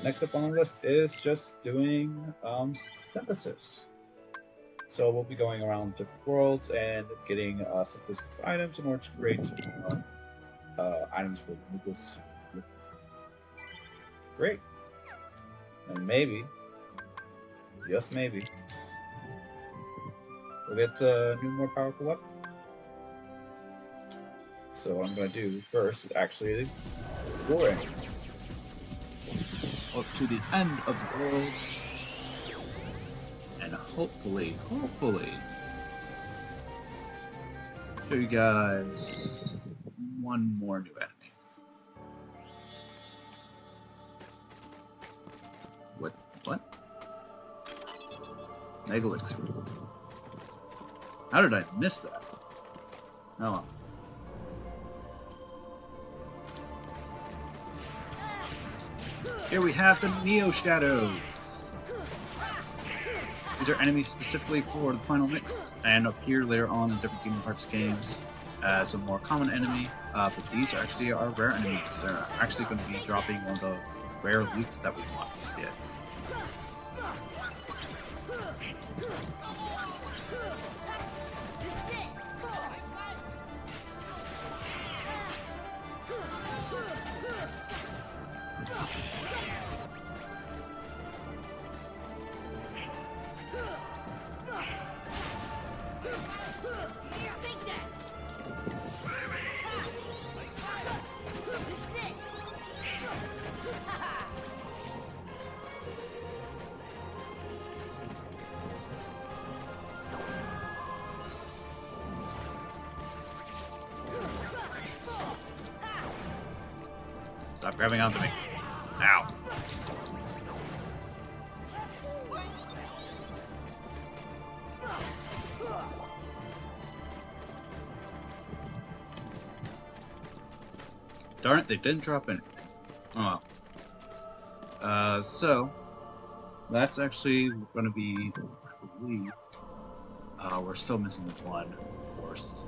Next up on the list is just doing synthesis. So we'll be going around different worlds and getting synthesis items in order to create items for the nucleus. Great. And maybe, just maybe, we'll get a new, more powerful weapon. So what I'm going to do first is actually exploring up to the end of the world, and hopefully, show you guys one more new enemy. What? Mega Elixir. How did I miss that? Oh. Here we have the Neo Shadows. These are enemies specifically for the final mix, and appear later on in different Kingdom Hearts games as a more common enemy. But these actually are rare enemies. They're actually going to be dropping one of the rare loot that we want to get. Stop grabbing onto me. Ow. Darn it, they didn't drop anything. Oh well. So, that's actually going to be, I believe, we're still missing one, of course.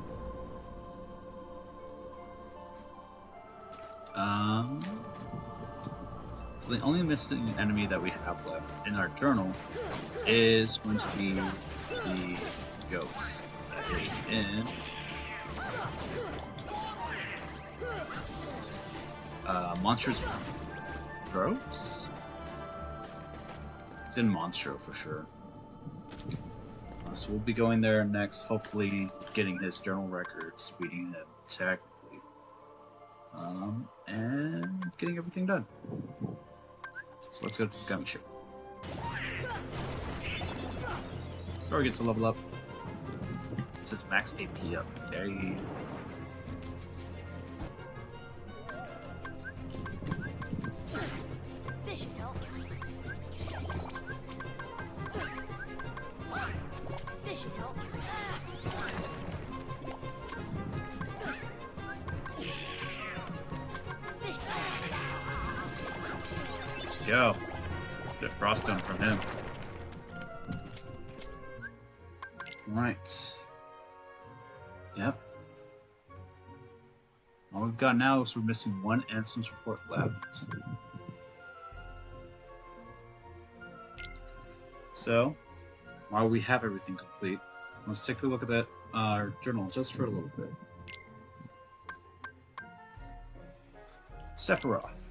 So the only missing enemy that we have left in our journal is going to be the ghost that is in Monsters Groves? It's in Monstro for sure. So we'll be going there next, hopefully getting his journal records, beating him technically, and getting everything done. So let's go to the gummy ship. Or get to level up. It says max AP up. Yay. This should help. This should help. Go. Get Froststone from him. Right. Yep. All we've got now is we're missing one Ansem's report left. So, while we have everything complete, let's take a look at that journal just for a little bit. Sephiroth.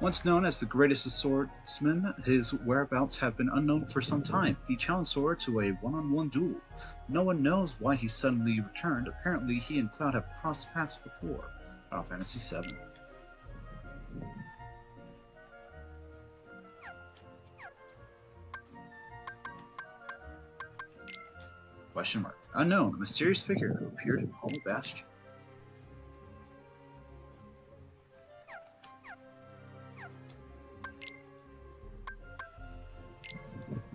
Once known as the greatest swordsman, his whereabouts have been unknown for some time. He challenged Sora to a one-on-one duel. No one knows why he suddenly returned. Apparently, he and Cloud have crossed paths before. Final Fantasy VII. Question mark. Unknown, a mysterious figure who appeared in Hollow Bastion.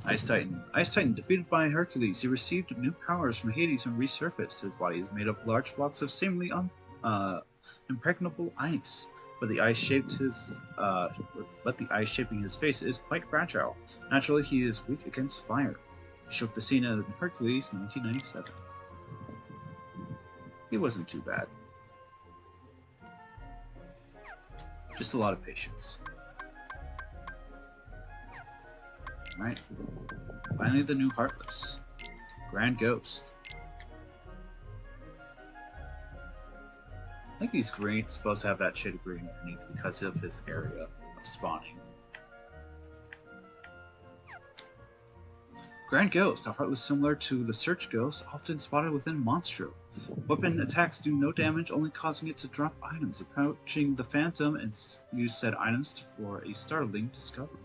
Ice Titan. Ice Titan, defeated by Hercules, he received new powers from Hades and resurfaced. His body is made of large blocks of seemingly impregnable ice, but the ice shaping his face is quite fragile. Naturally, he is weak against fire. He shook the scene in Hercules 1997. He wasn't too bad. Just a lot of patience. Alright. Finally, the new Heartless. Grand Ghost. I think he's green, supposed to have that shade of green underneath because of his area of spawning. Grand Ghost, a Heartless similar to the Search Ghost, often spotted within Monstro. Weapon attacks do no damage, only causing it to drop items, approaching the Phantom and use said items for a startling discovery.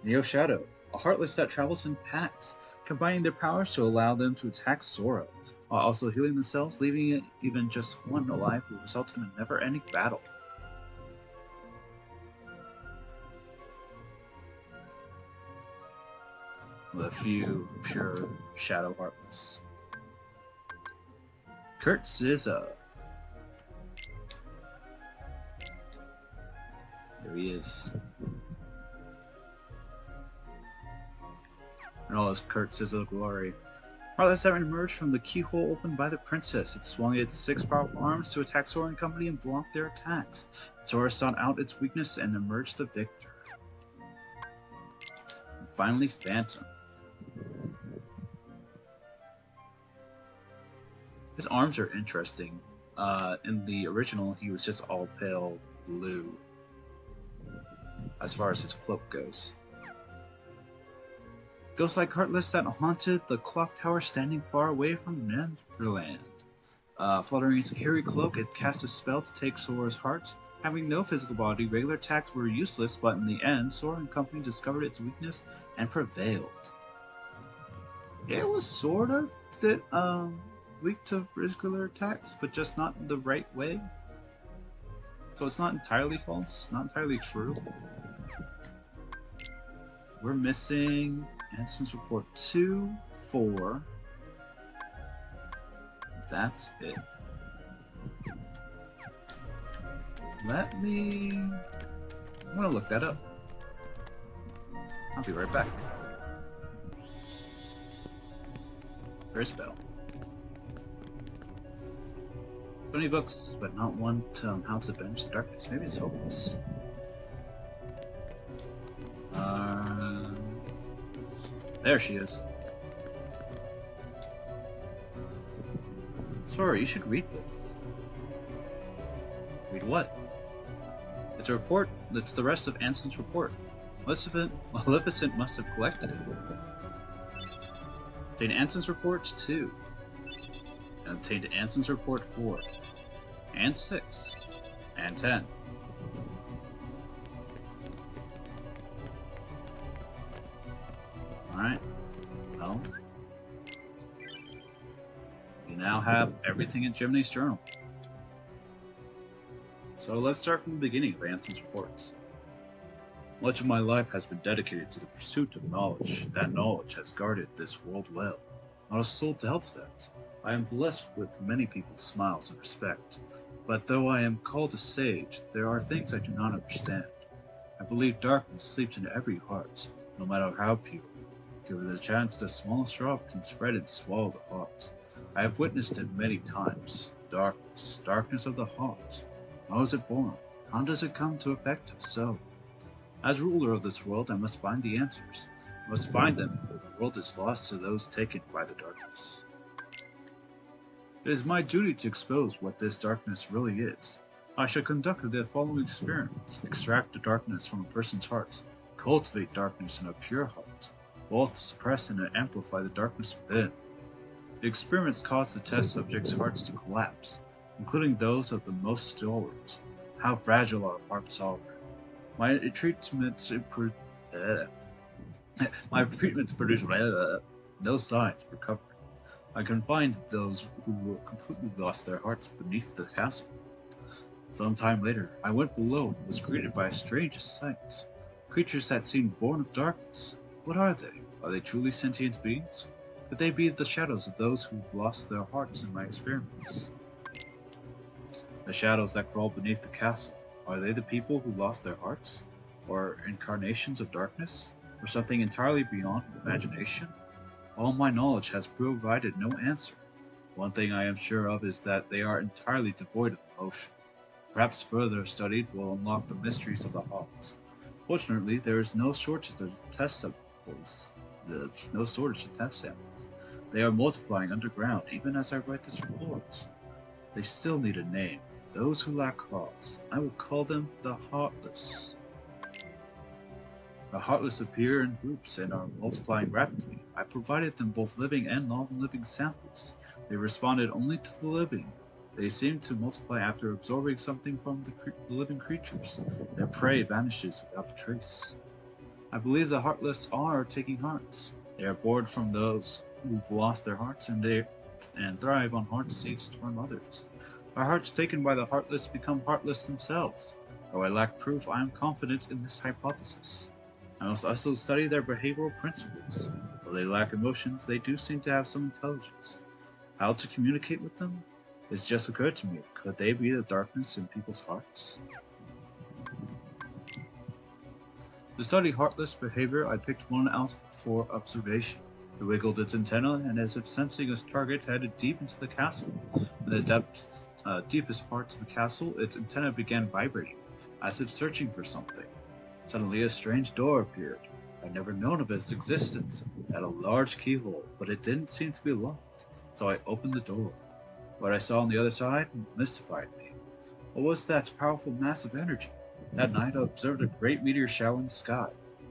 Neo Shadow, a Heartless that travels in packs, combining their powers to allow them to attack Sora, while also healing themselves, leaving it even just one alive will result in a never-ending battle. With a few pure Shadow Heartless. Kurtziza. There he is. And all his Kurtziza glory. Heartless having emerged from the keyhole opened by the princess. It swung its 6 powerful arms to attack Sora and company and block their attacks. Sora sought out its weakness and emerged the victor. And finally, Phantom. His arms are interesting. In the original, he was just all pale blue, as far as his cloak goes. Ghost-like Heartless that haunted the clock tower standing far away from Neverland. Fluttering its hairy cloak, it cast a spell to take Sora's heart. Having no physical body, regular attacks were useless, but in the end, Sora and company discovered its weakness and prevailed. It was sort of weak to regular attacks, but just not in the right way. So it's not entirely false, not entirely true. We're missing Ansem's report 2, 4. That's it. I'm gonna look that up. I'll be right back. Where's Bell? So many books, but not one to how to banish the darkness. Maybe it's hopeless. There she is. Sorry, you should read this. Read what? It's a report. It's the rest of Ansem's report. Maleficent must have collected it. Obtained Ansem's reports 2. And obtained Ansem's report 4. And 6. And 10. Alright. Well. You now have everything in Jiminy's journal. So let's start from the beginning of Ansem's reports. Much of my life has been dedicated to the pursuit of knowledge. That knowledge has guarded this world well. Not a soul doubts that. I am blessed with many people's smiles and respect. But though I am called a sage, there are things I do not understand. I believe darkness sleeps in every heart, no matter how pure. Given the chance, the smallest drop can spread and swallow the heart. I have witnessed it many times. Darkness, darkness of the heart. How is it born? How does it come to affect us so? As ruler of this world, I must find the answers. I must find them before the world is lost to those taken by the darkness. It is my duty to expose what this darkness really is. I shall conduct the following experiments. Extract the darkness from a person's heart. Cultivate darkness in a pure heart. Both suppress and amplify the darkness within. The experiments cause the test subjects' hearts to collapse, including those of the most stalwart. How fragile our hearts are. My treatments produce no signs of recovery. I confined those who completely lost their hearts beneath the castle. Some time later, I went below and was greeted by a strange sight. Creatures that seemed born of darkness. What are they? Are they truly sentient beings? Could they be the shadows of those who've lost their hearts in my experiments? The shadows that crawl beneath the castle, are they the people who lost their hearts? Or incarnations of darkness? Or something entirely beyond imagination? All my knowledge has provided no answer. One thing I am sure of is that they are entirely devoid of emotion. Perhaps further study will unlock the mysteries of the heart. Fortunately, there is no shortage of test samples. There's no shortage of test samples. They are multiplying underground even as I write this report. They still need a name. Those who lack hearts, I will call them the heartless. The heartless appear in groups and are multiplying rapidly. I provided them both living and non-living samples. They responded only to the living. They seem to multiply after absorbing something from the living creatures. Their prey vanishes without a trace. I believe the heartless are taking hearts. They are bored from those who've lost their hearts and thrive on hearts seized from others. Our hearts taken by the heartless become heartless themselves. Though I lack proof, I am confident in this hypothesis. I must also study their behavioral principles. Though they lack emotions, they do seem to have some intelligence. How to communicate with them? It's just occurred to me. Could they be the darkness in people's hearts? To study heartless behavior, I picked one out for observation. It wiggled its antenna, and as if sensing its target, headed deep into the castle. In the deepest parts of the castle, its antenna began vibrating, as if searching for something. Suddenly, a strange door appeared. I'd never known of its existence. It had a large keyhole, but it didn't seem to be locked, so I opened the door. What I saw on the other side mystified me. What was that powerful mass of energy? That night I observed a great meteor shower in the sky.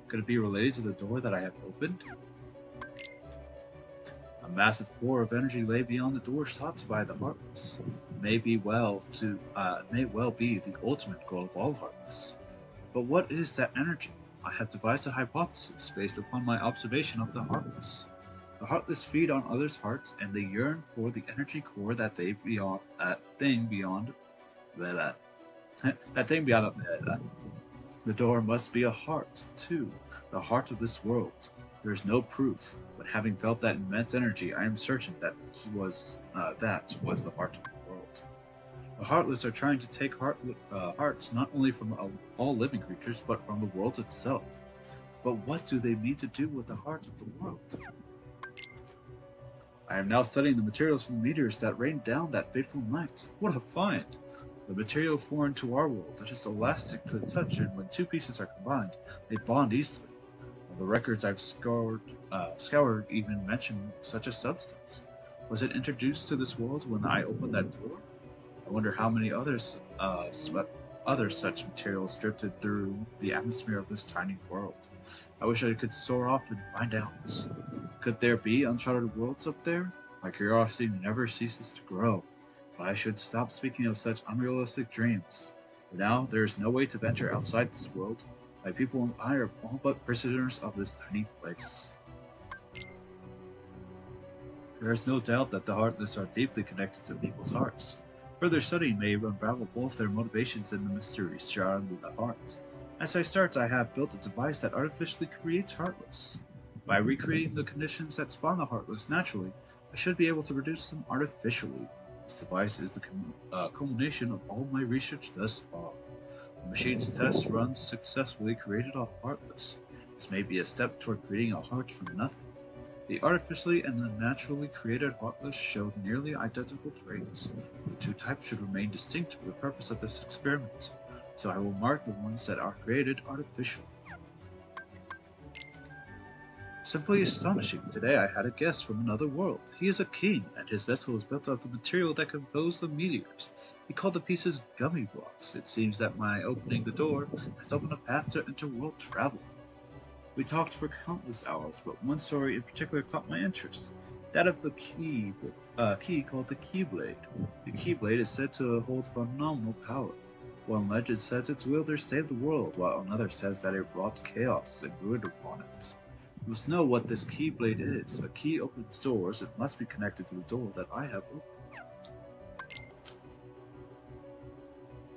Could it be related to the door that I had opened? A massive core of energy lay beyond the door sought by the heartless. It may well be the ultimate goal of all heartless. But what is that energy? I have devised a hypothesis based upon my observation of the heartless. The heartless feed on others' hearts, and they yearn for the energy core that thing beyond blah, that thing beyond blah. The door must be a heart, too, the heart of this world. There is no proof, but having felt that immense energy, I am certain that was the heart of the world. The heartless are trying to take hearts not only from all living creatures, but from the world itself. But what do they mean to do with the heart of the world? I am now studying the materials from the meteors that rained down that fateful night. What a find! The material foreign to our world, it is elastic to the touch, and when two pieces are combined, they bond easily. The records I've scoured even mention such a substance. Was it introduced to this world when I opened that door? I wonder how many other such materials drifted through the atmosphere of this tiny world. I wish I could soar off and find out. Could there be uncharted worlds up there? My curiosity never ceases to grow. But I should stop speaking of such unrealistic dreams. For now, there is no way to venture outside this world. My people and I are all but prisoners of this tiny place. There is no doubt that the heartless are deeply connected to people's hearts. Further study may unravel both their motivations and the mysteries surrounding the heart. As I start, I have built a device that artificially creates heartless. By recreating the conditions that spawn the heartless naturally, I should be able to produce them artificially. This device is the culmination of all my research thus far. The machine's test runs successfully created a heartless. This may be a step toward creating a heart from nothing. The artificially and the naturally created heartless showed nearly identical traits. The two types should remain distinct for the purpose of this experiment, so I will mark the ones that are created artificially. Simply astonishing. Today I had a guest from another world. He is a king, and his vessel is built of the material that composed the meteors. He called the pieces gummy blocks. It seems that my opening the door has opened a path to interworld travel. We talked for countless hours, but one story in particular caught my interest. That of the key called the Keyblade. The Keyblade is said to hold phenomenal power. One legend says its wielder saved the world, while another says that it wrought chaos and ruin upon it. You must know what this Keyblade is. A key opens doors. It must be connected to the door that I have opened.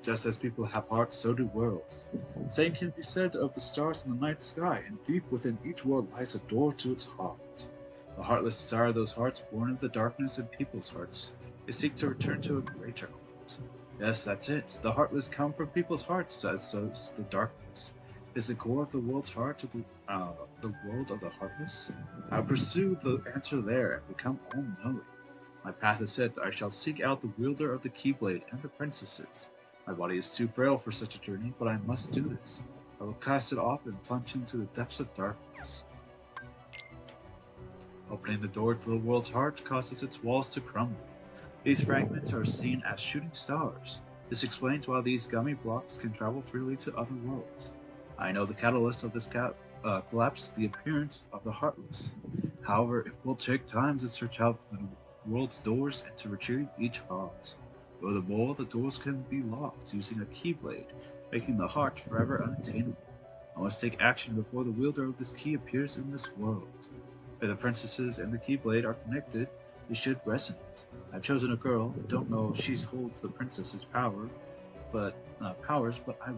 Just as people have hearts, so do worlds. The same can be said of the stars in the night sky, and deep within each world lies a door to its heart. The heartless desire those hearts born of the darkness in people's hearts. They seek to return to a greater heart. Yes, that's it. The heartless come from people's hearts, as so's the darkness. Is the core of the world's heart to the world of the heartless? I'll pursue the answer there and become all-knowing. My path is set. I shall seek out the wielder of the Keyblade and the princesses. My body is too frail for such a journey, but I must do this. I will cast it off and plunge into the depths of darkness. Opening the door to the world's heart causes its walls to crumble. These fragments are seen as shooting stars. This explains why these gummy blocks can travel freely to other worlds. I know the catalyst of this collapse, the appearance of the heartless. However, it will take time to search out for the world's doors and to retrieve each heart. Furthermore, the doors can be locked using a keyblade, making the heart forever unattainable. I must take action before the wielder of this key appears in this world. If the princesses and the keyblade are connected, they should resonate. I've chosen a girl. I don't know if she holds the princess's powers, but I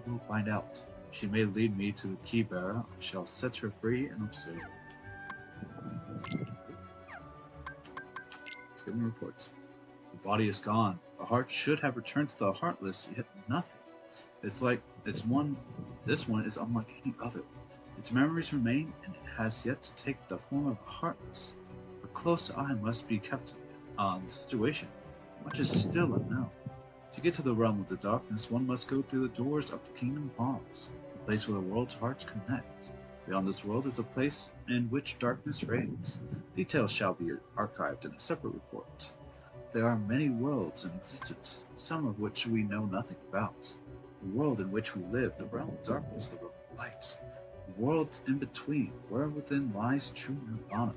will find out. She may lead me to the key bearer. I shall set her free and observe. Let's get more reports. The body is gone. The heart should have returned to the heartless, yet nothing. This one is unlike any other. Its memories remain, and it has yet to take the form of a heartless. A close eye must be kept on the situation. Much is still unknown. To get to the realm of the darkness, one must go through the doors of the Kingdom Halls, the place where the world's hearts connect. Beyond this world is a place in which darkness reigns. Details shall be archived in a separate report. There are many worlds in existence, some of which we know nothing about. The world in which we live, the realm of darkness, the realm of light. The world in between, where within lies true nirvana.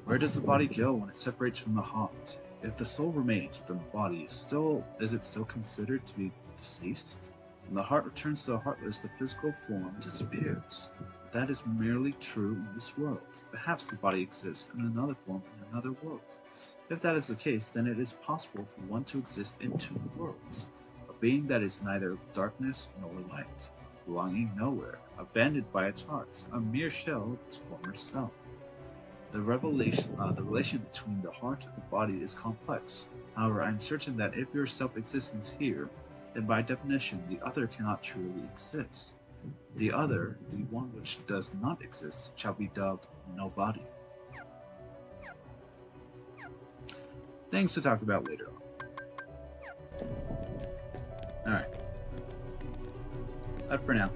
Where does the body go when it separates from the heart? If the soul remains within the body, is it still considered to be deceased? When the heart returns to the heartless, the physical form disappears. That is merely true in this world. Perhaps the body exists in another form in another world. If that is the case, then it is possible for one to exist in two worlds. A being that is neither darkness nor light, belonging nowhere, abandoned by its heart, a mere shell of its former self. The relation between the heart and the body is complex. However, I am certain that if your self exists here, then by definition the other cannot truly exist. The other, the one which does not exist, shall be dubbed nobody. Things to talk about later on. Alright. That for now.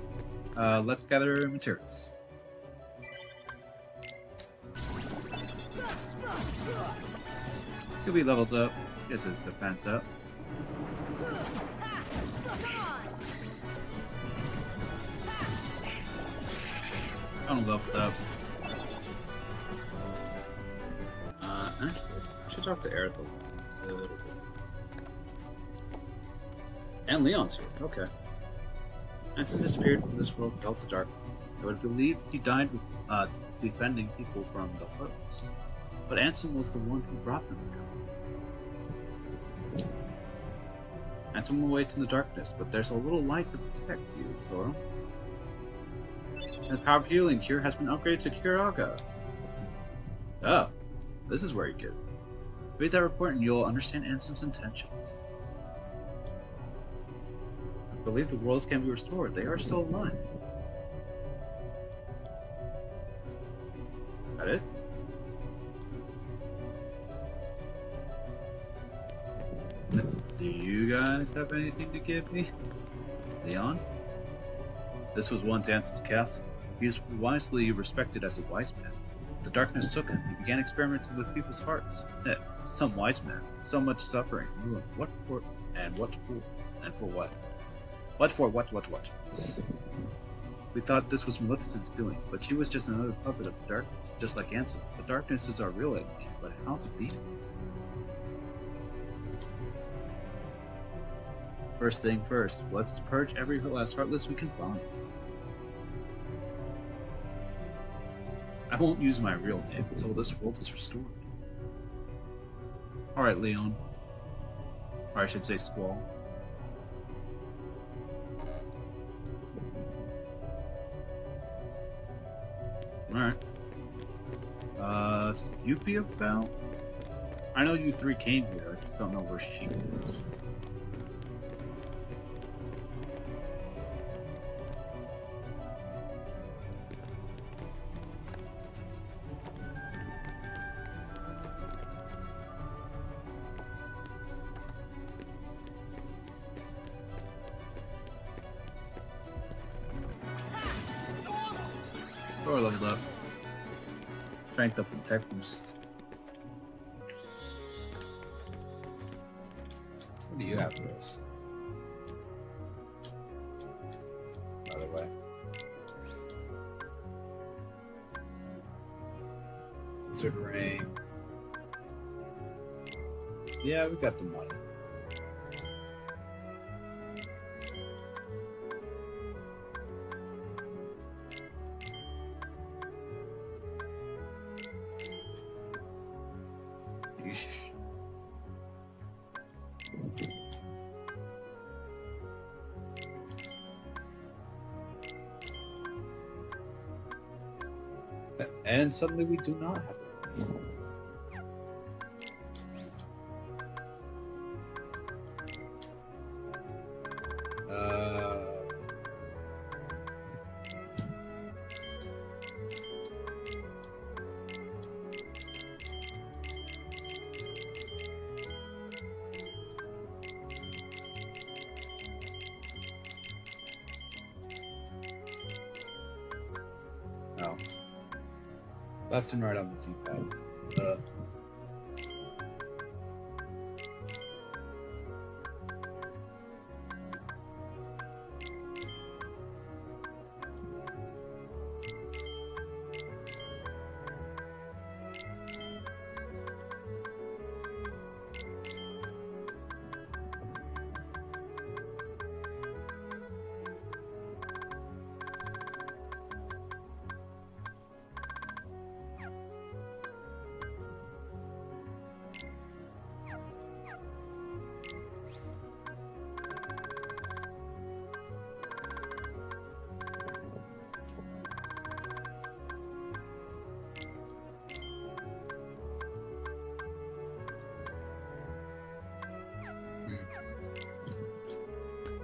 Let's gather materials. Could be levels up. This is defense up. I'm leveled up. Actually, I should talk to Aerith a little bit. And Leon's here. Okay. Ansem disappeared from this world with the darkness. I would believe he died with, defending people from the heartless. But Ansem was the one who brought them here. Ansem awaits in the darkness, but there's a little light to protect you, Sora. The power of healing cure has been upgraded to Kiraga. Oh, this is where you get it. Read that report and you'll understand Ansem's intentions. I believe the worlds can be restored. They are still alive. Is that it? Do you guys have anything to give me? Leon? This was once Ansem's castle. He was wisely respected as a wise man. The darkness took him. He began experimenting with people's hearts. Some wise man. So much suffering. Ruin. What for? And what for? And for what? What for? What? We thought this was Maleficent's doing, but she was just another puppet of the darkness, just like Ansem. The darkness is our real enemy, but how to beat it? First thing first, let's purge every last heartless we can find. I won't use my real name until this world is restored. Alright, Leon. Or I should say Squall. Alright. Yuffie about? I know you three came here, I just don't know where she is. we're leveled up. Cranked up the tech boost. What do you have for us? By the way. Wizard Ring. Yeah, we got the money. Yeesh. And suddenly we do not have the money. No. Left and right on the keypad.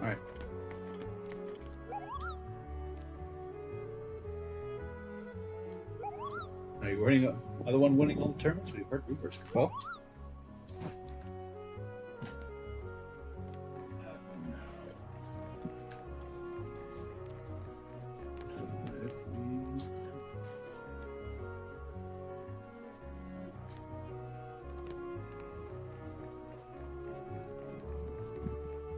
Alright. Are you winning? Other one winning all the tournaments? We've heard rumors. Well,